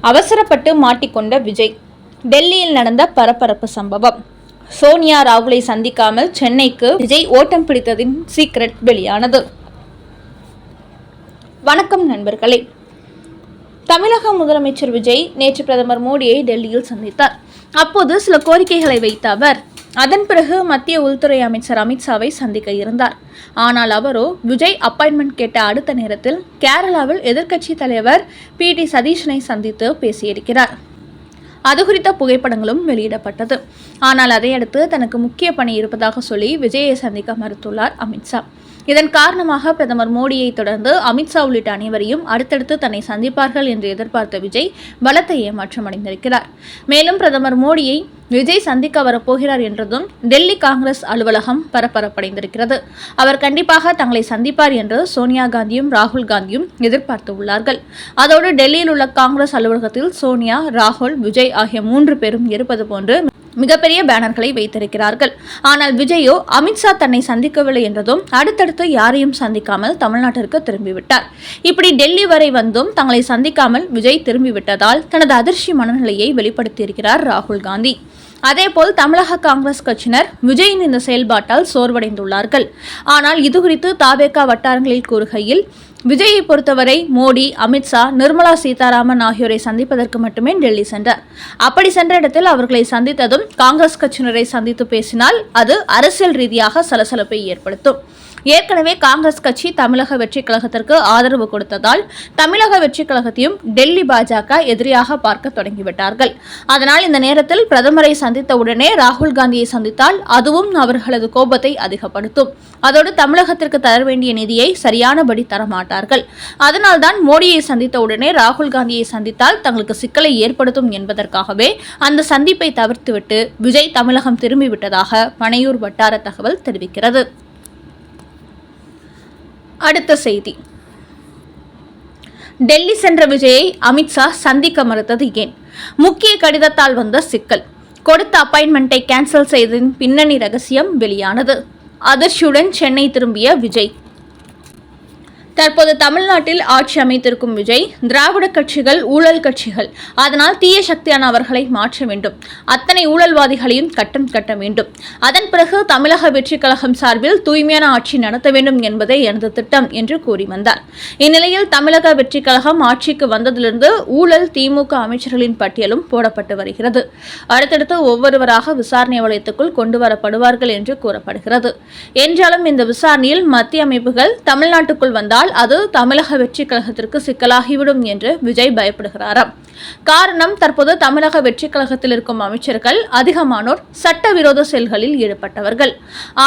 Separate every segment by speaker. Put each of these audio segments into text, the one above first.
Speaker 1: அவசரப்பட்டு மாட்டிக்கொண்ட விஜய். டெல்லியில் நடந்த பரபரப்பு சம்பவம். சோனியா ராகுலை சந்திக்காமல் சென்னைக்கு விஜய் ஓட்டம் பிடித்ததின் சீக்ரெட் வெளியானது. வணக்கம் நண்பர்களே. தமிழக முதலமைச்சர் விஜய் நேற்று பிரதமர் மோடியை டெல்லியில் சந்தித்தார். அப்போது சில கோரிக்கைகளை வைத்த அவர் அதன் பிறகு மத்திய உள்துறை அமைச்சர் அமித்ஷாவை சந்திக்க இருந்தார். ஆனால் அவரோ விஜய் அப்பாயின்மெண்ட் கேட்ட அடுத்த நேரத்தில் கேரளாவில் எதிர்க்கட்சி தலைவர் PD சதீஷனை சந்தித்து பேசியிருக்கிறார். அது குறித்த புகைப்படங்களும் வெளியிடப்பட்டது. ஆனால் அதையடுத்து தனக்கு முக்கிய பணி இருப்பதாக சொல்லி விஜயை சந்திக்க மறுத்துள்ளார் அமித்ஷா. இதன் காரணமாக பிரதமர் மோடியை தொடர்ந்து அமித்ஷா உள்ளிட்ட அனைவரையும் அடுத்தடுத்து தன்னை சந்திப்பார்கள் என்று எதிர்பார்த்த விஜய் பலத்த ஏமாற்றம் அடைந்திருக்கிறார். மேலும் பிரதமர் மோடியை விஜய் சந்திக்க வரப்போகிறார் என்றதும் டெல்லி காங்கிரஸ் அலுவலகம் பரபரப்படைந்திருக்கிறது. அவர் கண்டிப்பாக தங்களை சந்திப்பார் என்று சோனியா காந்தியும் ராகுல் காந்தியும் எதிர்பார்த்து உள்ளார்கள். அதோடு டெல்லியில் உள்ள காங்கிரஸ் அலுவலகத்தில் சோனியா, ராகுல், விஜய் ஆகிய 3 பேரும் இருப்பது போன்று மிகப்பெரிய பேனர்களை வைத்திருக்கிறார்கள். ஆனால் விஜயோ அமித்ஷா தன்னை சந்திக்கவில்லை என்றதும் அடுத்தடுத்து யாரையும் சந்திக்காமல் தமிழ்நாட்டிற்கு திரும்பிவிட்டார். இப்படி டெல்லி வரை வந்தும் தங்களை சந்திக்காமல் விஜய் திரும்பிவிட்டதால் தனது அதிர்ச்சி மனநிலையை வெளிப்படுத்தியிருக்கிறார் ராகுல் காந்தி. அதேபோல் தமிழக காங்கிரஸ் கட்சியினர் விஜயின் இந்த செயல்பாட்டால் சோர்வடைந்துள்ளார்கள். ஆனால் இதுகுறித்து தாவேகா வட்டாரங்களில் கூறுகையில், விஜயை பொறுத்தவரை மோடி, அமித்ஷா, நிர்மலா சீதாராமன் ஆகியோரை சந்திப்பதற்கு மட்டுமே டெல்லி சென்றார். அப்படி சென்ற இடத்தில் அவர்களை சந்தித்ததும் காங்கிரஸ் கட்சியினரை சந்தித்து பேசினால் அது அரசியல் ரீதியாக சலசலப்பை ஏற்படுத்தும். ஏற்கனவே காங்கிரஸ் கட்சி தமிழக வெற்றி கழகத்திற்கு ஆதரவு கொடுத்ததால் தமிழக வெற்றி கழகத்தையும் டெல்லி பாஜக எதிரியாக பார்க்க தொடங்கிவிட்டார்கள். அதனால் இந்த நேரத்தில் பிரதமரை சந்தித்த உடனே ராகுல் காந்தியை சந்தித்தால் அதுவும் அவர்களது கோபத்தை அதிகப்படுத்தும். அதோடு தமிழகத்திற்கு தர வேண்டிய நிதியை சரியானபடி தரமாட்டார்கள். அதனால்தான் மோடியை சந்தித்த உடனே ராகுல் காந்தியை சந்தித்தால் தங்களுக்கு சிக்கலை ஏற்படுத்தும் என்பதற்காகவே அந்த சந்திப்பை தவிர்த்துவிட்டு விஜய் தமிழகம் திரும்பிவிட்டதாக பனையூர் வட்டார தகவல் தெரிவிக்கிறது. அடுத்த செய்தி. டெல்லி சென்ற விஜயை அமித்ஷா சந்திக்க மறுத்தது ஏன்? முக்கிய கடிதத்தால் வந்த சிக்கல். கொடுத்த அப்பாயின்மெண்ட்டை கேன்சல் செய்ததின் பின்னணி ரகசியம் வெளியானது. அதிர்ச்சியுடன் சென்னை திரும்பிய விஜய். தற்போது தமிழ்நாட்டில் ஆட்சி அமைத்திருக்கும் விஜய் திராவிட கட்சிகள் ஊழல் கட்சிகள், அதனால் தீய சக்தியான அவர்களை மாற்ற வேண்டும், அத்தனை ஊழல்வாதிகளையும் கட்டம் கட்ட வேண்டும், அதன் பிறகு தமிழக வெற்றி கழகம் சார்பில் தூய்மையான ஆட்சி நடத்த வேண்டும் என்பதே எனது திட்டம் என்று கூறி வந்தார். இந்நிலையில் தமிழக வெற்றி கழகம் ஆட்சிக்கு வந்ததிலிருந்து ஊழல் திமுக அமைச்சர்களின் பட்டியலும் போடப்பட்டு வருகிறது. அடுத்தடுத்து ஒவ்வொருவராக விசாரணை வளையத்துக்குள் கொண்டு வரப்படுவார்கள் என்று கூறப்படுகிறது. என்றாலும் இந்த விசாரணையில் மத்திய அமைப்புகள் தமிழ்நாட்டுக்குள் வந்தால் அது தமிழக வெற்றி கழகத்திற்கு சிக்கலாகிவிடும் என்று விஜய் பயப்படுகிறாராம். காரணம், தற்போது தமிழக வெற்றி கழகத்தில் இருக்கும் அமைச்சர்கள் அதிகமானோர் சட்டவிரோத செயல்களில் ஈடுபட்டவர்கள்.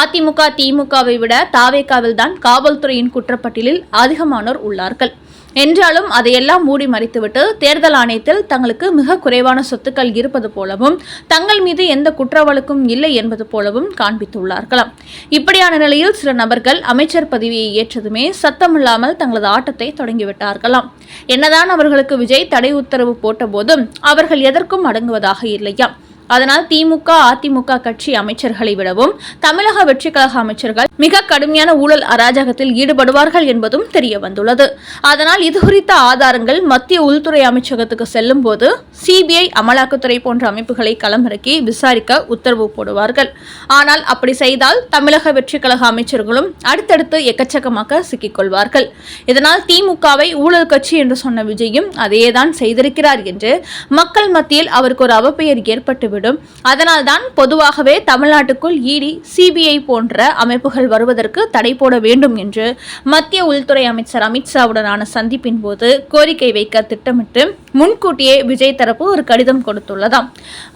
Speaker 1: அதிமுக, திமுகவை விட தாவேகாவில் தான் காவல்துறையின் குற்றப்பட்டியலில் அதிகமானோர் உள்ளார்கள். என்றாலும் அதையெல்லாம் மூடி மறைத்துவிட்டு தேர்தல் ஆணையத்தில் தங்களுக்கு மிக குறைவான சொத்துக்கள் இருப்பது போலவும் தங்கள் மீது எந்த குற்ற வழக்கும் இல்லை என்பது போலவும் காண்பித்துள்ளார்களாம். இப்படியான நிலையில் சில நபர்கள் அமைச்சர் பதவியை ஏற்றதுமே சத்தமில்லாமல் தங்களது ஆட்டத்தை தொடங்கிவிட்டார்களாம். என்னதான் அவர்களுக்கு விஜய் தடை உத்தரவு போட்ட போதும் அவர்கள் எதற்கும் அடங்குவதாக இல்லையாம். அதனால் திமுக, அதிமுக கட்சி அமைச்சர்களை விடவும் தமிழக வெற்றி கழக அமைச்சர்கள் மிக கடுமையான ஊழல் அராஜகத்தில் ஈடுபடுவார்கள் என்பதும் தெரிய வந்துள்ளது. அதனால் இதுகுறித்த ஆதாரங்கள் மத்திய உள்துறை அமைச்சகத்துக்கு செல்லும் போது CBI, அமலாக்கத்துறை போன்ற அமைப்புகளை களமிறக்கி விசாரிக்க உத்தரவு போடுவார்கள். ஆனால் அப்படி செய்தால் தமிழக வெற்றி கழக அமைச்சர்களும் அடுத்தடுத்து எக்கச்சக்கமாக சிக்கிக்கொள்வார்கள். இதனால் திமுகவை ஊழல் கட்சி என்று சொன்ன விஜயும் அதையேதான் செய்திருக்கிறார் என்று மக்கள் மத்தியில் அவருக்கு ஒரு அவப்பெயர் ஏற்பட்டு விடும். அதனால்தான் பொதுவாகவே தமிழ்நாட்டுக்குள் ED, CBI போன்ற அமைப்புகள் வருவதற்கு தடை போட வேண்டும் என்று மத்திய உள்துறை அமைச்சர் அமித்ஷாவுடனான சந்திப்பின் போது கோரிக்கை வைக்க திட்டமிட்டு முன்கூட்டியே விஜய் தரப்பு ஒரு கடிதம் கொடுத்துள்ளதாம்.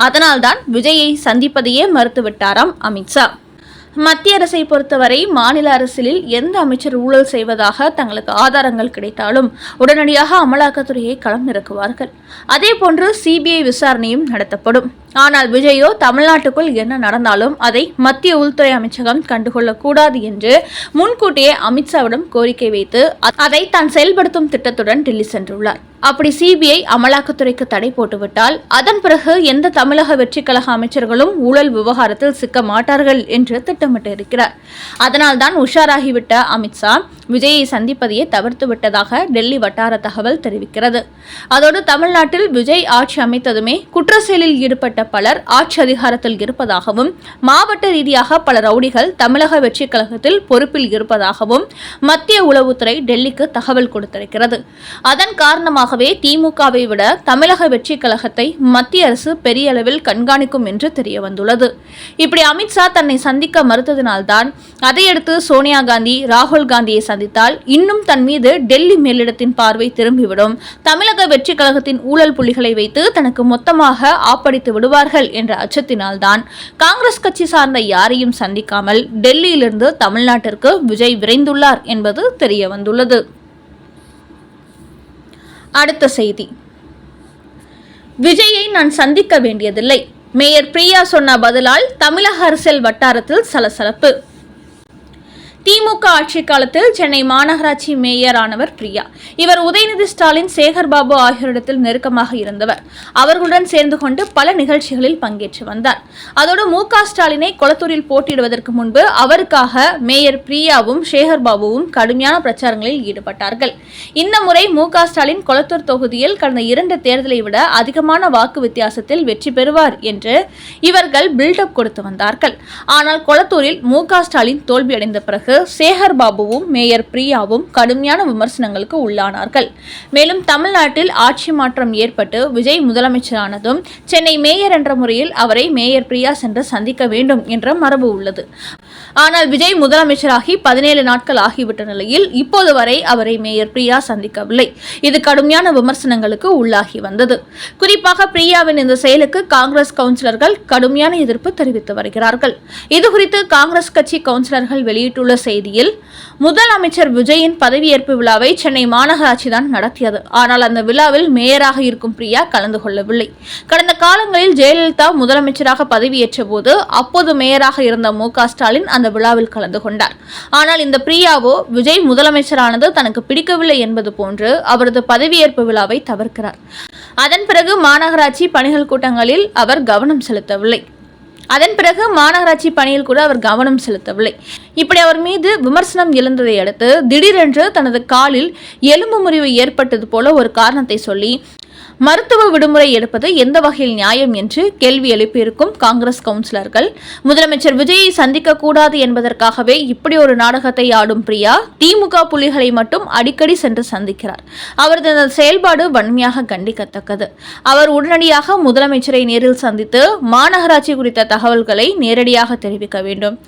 Speaker 1: அதனால்தான் விஜயை சந்திப்பதையே மறுத்துவிட்டாராம் அமித்ஷா. மத்திய அரசை பொறுத்தவரை மாநில அரசியலில் எந்த அமைச்சர் ஊழல் செய்வதாக தங்களுக்கு ஆதாரங்கள் கிடைத்தாலும் உடனடியாக அமலாக்கத்துறையை களம் இறக்குவார்கள். அதேபோன்று CBI விசாரணையும் நடத்தப்படும். ஆனால் விஜயோ தமிழ்நாட்டுக்குள் என்ன நடந்தாலும் அதை மத்திய உள்துறை அமைச்சகம் கண்டுகொள்ளக்கூடாது என்று முன்கூட்டியே அமித்ஷாவிடம் கோரிக்கை வைத்து அதை தான் செயல்படுத்தும் திட்டத்துடன் டெல்லி சென்றுள்ளார். அப்படி CBI அமலாக்கத்துறைக்கு தடை போட்டுவிட்டால் அதன் பிறகு எந்த தமிழக வெற்றி கழக அமைச்சர்களும் ஊழல் விவகாரத்தில் சிக்க மாட்டார்கள் என்று திட்டமிட்டு இருக்கிறார். அதனால்தான் உஷாராகிவிட்ட அமித்ஷா விஜயை சந்திப்பதையே தவிர்த்து விட்டதாக டெல்லி வட்டார தகவல் தெரிவிக்கிறது. அதோடு தமிழ்நாட்டில் விஜய் ஆட்சி அமைத்ததுமே குற்ற செயலில் ஈடுபட்ட பலர் ஆட்சி அதிகாரத்தில் இருப்பதாகவும், மாவட்ட ரீதியாக பல ரவுடிகள் தமிழக வெற்றி கழகத்தில் பொறுப்பில் இருப்பதாகவும் மத்திய உளவுத்துறை டெல்லிக்கு தகவல் கொடுத்திருக்கிறது. அதன் காரணமாகவே திமுகவை விட தமிழக வெற்றி கழகத்தை மத்திய அரசு பெரிய அளவில் கண்காணிக்கும் என்று தெரிய வந்துள்ளது. இப்படி அமித்ஷா தன்னை சந்திக்க மறுத்ததினால்தான் அதையடுத்து சோனியா காந்தி ராகுல் காந்தியை சந்தித்தால் இன்னும் தன் மீது டெல்லி மேலிடத்தின் பார்வை திரும்பிவிடும், தமிழக வெற்றி கழகத்தின் ஊழல் புள்ளிகளை வைத்து தனக்கு மொத்தமாக ஆப்படித்து விடுவார்கள் என்ற அச்சத்தினால்தான் காங்கிரஸ் கட்சி சார்ந்த யாரையும் சந்திக்காமல் டெல்லியிலிருந்து தமிழ்நாட்டிற்கு விஜய் விரைந்துள்ளார் என்பது தெரிய வந்துள்ளது. அடுத்த செய்தி, விஜயை நான் சந்திக்க வேண்டியதில்லை, மேயர் பிரியா சொன்ன பதிலால் தமிழக அரசியல் வட்டாரத்தில் சலசலப்பு. திமுக ஆட்சி காலத்தில் சென்னை மாநகராட்சி மேயர் ஆனவர் பிரியா. இவர் உதயநிதி ஸ்டாலின், சேகர்பாபு ஆகியோரிடத்தில் நெருக்கமாக இருந்தவர். அவர்களுடன் சேர்ந்து கொண்டு பல நிகழ்ச்சிகளில் பங்கேற்று வந்தார். அதோடு மு.க. ஸ்டாலினை கொளத்தூரில் போட்டியிடுவதற்கு முன்பு அவருக்காக மேயர் பிரியாவும் சேகர்பாபுவும் கடுமையான பிரச்சாரங்களில் ஈடுபட்டார்கள். இந்த முறை மு.க. ஸ்டாலின் கொளத்தூர் தொகுதியில் கடந்த 2 தேர்தலை விட அதிகமான வாக்கு வித்தியாசத்தில் வெற்றி பெறுவார் என்று இவர்கள் பில்டப் கொடுத்து வந்தார்கள். ஆனால் கொளத்தூரில் மு.க. ஸ்டாலின் தோல்வியடைந்த பிறகு சேகர்பாபுவும் மேயர் பிரியாவும் கடுமையான விமர்சனங்களுக்கு உள்ளானார்கள். மேலும் தமிழ்நாட்டில் ஆட்சி மாற்றம் ஏற்பட்டு விஜய் முதலமைச்சரானதும் சென்னை மேயர் என்ற முறையில் அவரை மேயர் பிரியா சென்று சந்திக்க வேண்டும் என்ற மரபு உள்ளது. ஆனால் விஜய் முதலமைச்சராகி 17 நாட்கள் ஆகிவிட்ட நிலையில் இப்போது வரை அவரை மேயர் பிரியா சந்திக்கவில்லை. இது கடுமையான விமர்சனங்களுக்கு உள்ளாகி வந்தது. குறிப்பாக பிரியாவின் இந்த செயலுக்கு காங்கிரஸ் கவுன்சிலர்கள் கடுமையான எதிர்ப்பு தெரிவித்து வருகிறார்கள். இதுகுறித்து காங்கிரஸ் கட்சி கவுன்சிலர்கள் வெளியிட்டுள்ள செய்தியில், முதலமைச்சர் விஜயின் பதவியேற்பு விழாவை சென்னை மாநகராட்சி தான் நடத்தியது. ஆனால் அந்த விழாவில் மேயராக இருக்கும் பிரியா கலந்து கொள்ளவில்லை. கடந்த காலங்களில் ஜெயலலிதா முதலமைச்சராக பதவியேற்ற போது அப்போது மேயராக இருந்த மு.க. ஸ்டாலின் அந்த விழாவில் கலந்து கொண்டார். ஆனால் இந்த பிரியாவோ விஜய் முதலமைச்சரானது தனக்கு பிடிக்கவில்லை என்பது போன்று அவரது பதவியேற்பு விழாவை தவிர்க்கிறார். அதன் பிறகு மாநகராட்சி பணிகள் கூட்டங்களில் அவர் கவனம் செலுத்தவில்லை. இப்படி அவர் மீது விமர்சனம் எழுந்ததை அடுத்து திடீரென்று தனது காலில் எலும்பு முறிவு ஏற்பட்டது போல ஒரு காரணத்தை சொல்லி மருத்துவ விடுமுறை எடுப்பது எந்த வகையில் நியாயம் என்று கேள்வி எழுப்பியிருக்கும் காங்கிரஸ் கவுன்சிலர்கள், முதலமைச்சர் விஜயை சந்திக்க கூடாது என்பதற்காகவே இப்படி ஒரு நாடகத்தை ஆடும் பிரியா திமுக புள்ளிகளை மட்டும் அடிக்கடி சென்று சந்திக்கிறார். அவரது இந்த செயல்பாடு வன்மையாக கண்டிக்கத்தக்கது. அவர் உடனடியாக முதலமைச்சரை நேரில் சந்தித்து மாநகராட்சி குறித்த தகவல்களை நேரடியாக தெரிவிக்க வேண்டும்.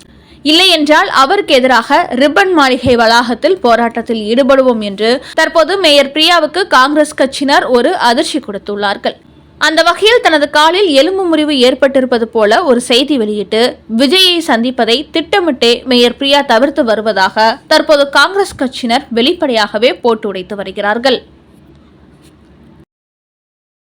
Speaker 1: இல்லை என்றால் அவருக்கு எதிராக ரிப்பன் மாளிகை வளாகத்தில் போராட்டத்தில் ஈடுபடுவோம் என்று தற்போது மேயர் பிரியாவுக்கு காங்கிரஸ் கட்சியினர் ஒரு அதிர்ச்சி கொடுத்துள்ளார்கள். அந்த வகையில் தனது காலில் எலும்பு முறிவு ஏற்பட்டிருப்பது போல ஒரு செய்தி வெளியிட்டு விஜயை சந்திப்பதை திட்டமிட்டே மேயர் பிரியா தவிர்த்து வருவதாக தற்போது காங்கிரஸ் கட்சியினர் வெளிப்படையாகவே போட்டு உடைத்து வருகிறார்கள்.